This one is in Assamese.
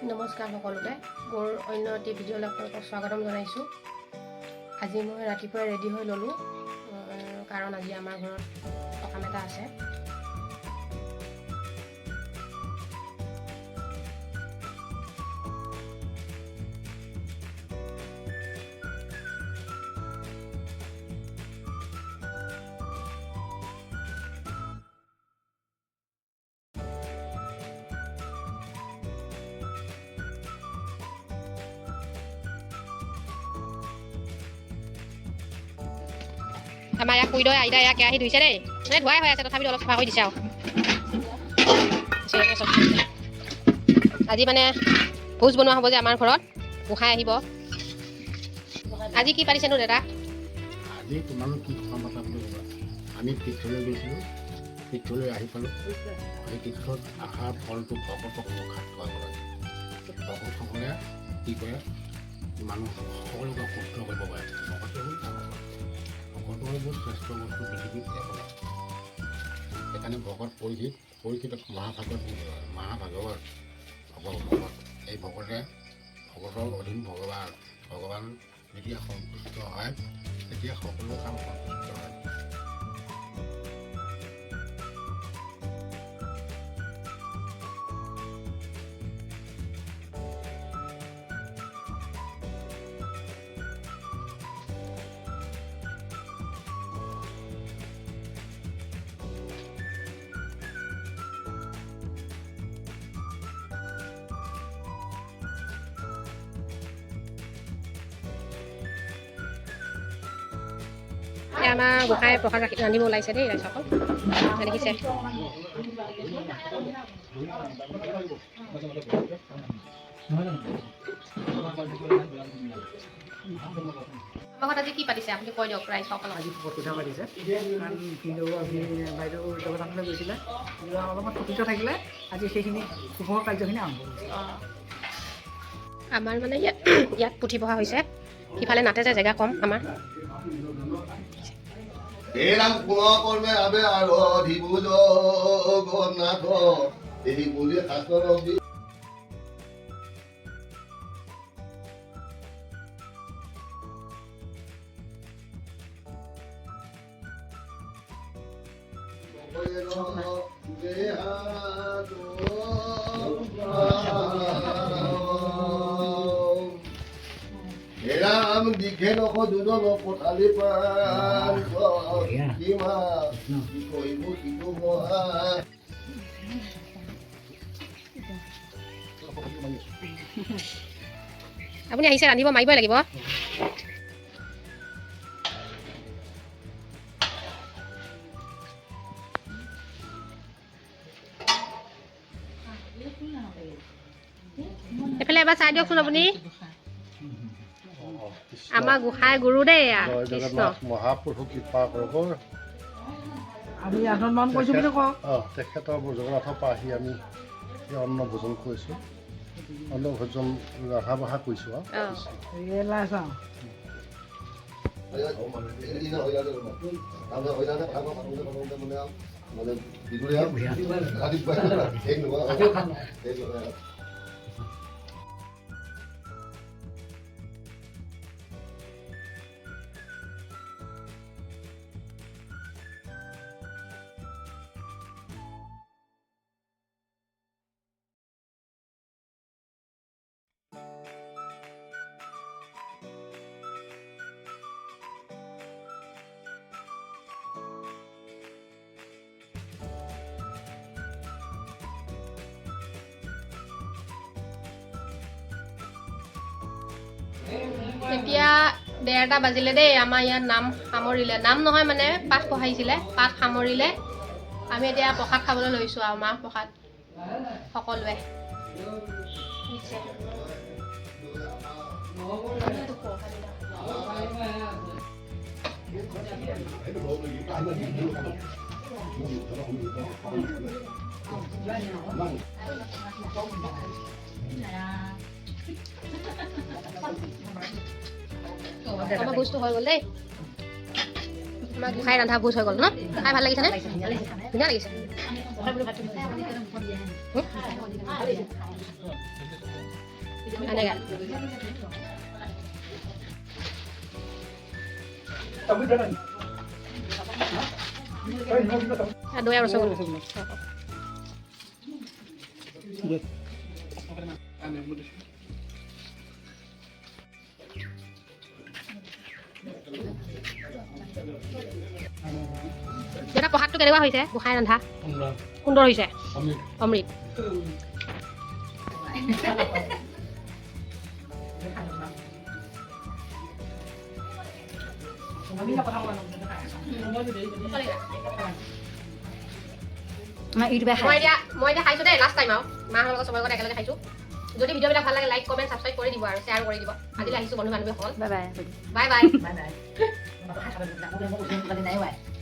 নমস্কাৰ সকলোকে মোৰ অন্য এটি ভিডিঅ'লৈ আপোনালোকক স্বাগতম জনাইছোঁ। আজি মই ৰাতিপুৱাই ৰেডি হৈ ল'লোঁ কাৰণ আজি আমাৰ ঘৰত সকাম এটা আছে। আমাৰ ইয়াক কুইদৈ আইতা ইয়াক কেৰাহী ধুইছে দেই, মানে ধুৱাই হৈ আছে তথাপিতো অলপ চাফা কৰি দিছে আৰু আজি মানে ভোজ বনোৱা হ'ব যে আমাৰ ঘৰত, গোসাঁই আহিব। আজি কি পাতিছেনো দাদা? আজি তোমালোক কি কথা পাতা বুলি ক'বা। আমি তীৰ্থলৈ গৈছিলোঁ, তীৰ্থলৈ আহি পালোঁ। সেই তীৰ্থত অহাৰ ফলটো ভকতক মুখাত খোৱা কৰে। ভকতসকলে কি কৰে, মানুহ সকলোকে শুদ্ধ কৰিব পাৰে। ভকতে হ'ল ভকতৰ বহুত শ্ৰেষ্ঠ বস্তু পৃথিৱীত একলা। সেইকাৰণে ভকত পৰিচিত মহাভাগৱত ভগৱত এই ভকতে ভকতৰ অধীন ভগৱান যেতিয়া সন্তুষ্ট হয় তেতিয়া সকলো কাম সন্তুষ্ট হয়। আমাৰ গোসাঁই প্ৰসাদ ৰান্ধিব ওলাইছে দেই ৰাইজসকল, দেখিছে। আমাৰ ঘৰত আজি কি পাতিছে আপুনি কৈ দিয়ক ৰাইজসকলক। আজি পিঠা পাতিছে, কাৰণ ভিনদেউ আমি বাইদেউ জগন্নাথলৈ গৈছিলে, অলপমান থকিত থাকিলে আজি সেইখিনি শুভ কাৰ্যখিনি আৰম্ভ কৰিছে। আমাৰ মানে ইয়াত পুথি পঢ়া হৈছে, সিফালে নাতে যে জেগা কম আমাৰ। এরাম কুয়া করবে আবে আর অধিভুজ গণনাথ এই বলে শাস্ত্র রবি এরাম দিখে নখ দুজন পঠালি পান কিমা কি কইব কিটো মহা আপুনি আহিছে ৰান্ধিব, মাৰিবই লাগিব। এইফালে এবাৰ চাই দিয়কচোন আপুনি। আমাৰ গোসাঁই গুৰু দেই কৃষ্ণ। মহাপুৰুষ কৃপা কৰিব। আমি আঠমান কৰিছোঁ বুলি কওঁ। তেখেতৰ জগন্নাথৰ পৰা আহি আমি অন্ন ভোজন কৰিছোঁ, অন্ন ভোজন ৰন্ধা বঢ়া কৰিছোঁ আৰু লাই চাওঁ মানে বিগুড়িয়া এতিয়া 1:30 বাজিলে দেই। আমাৰ ইয়াত নাম সামৰিলে, নাম নহয় মানে পাঠ পঢ়াইছিলে, পাঠ সামৰিলে। আমি এতিয়া প্ৰসাদ খাবলৈ লৈছোঁ আৰু মাহ প্ৰসাদ সকলোৱে। আমাৰ ভোজটো হৈ গ'ল দেই। আমাৰ গোসাঁই ৰন্ধা ভোজ হৈ গ'ল ন? খাই ভাল লাগিছেনে? ধুনীয়া লাগিছে। এনেকৈ দৈ আৰু ৰসগোল্লা এটা প্ৰসাদটো কেনেকুৱা হৈছে গোসাঁই ৰন্ধা সুন্দৰ হৈছে অমৃত মই এতিয়া খাইছোঁ দেই লাষ্ট টাইম আৰু মাহঁতৰ লগত চবৰে লগত একেলগে খাইছোঁ যদি ভিডিঅ'বিলাক ভাল লাগে লাইক কমেণ্ট ছাবস্ক্ৰাইব কৰি দিব আৰু শ্বেয়াৰ কৰি দিব আজিলৈ আহিছোঁ বন্ধু বান্ধৱী হ'ল bye bye bye bye bye bye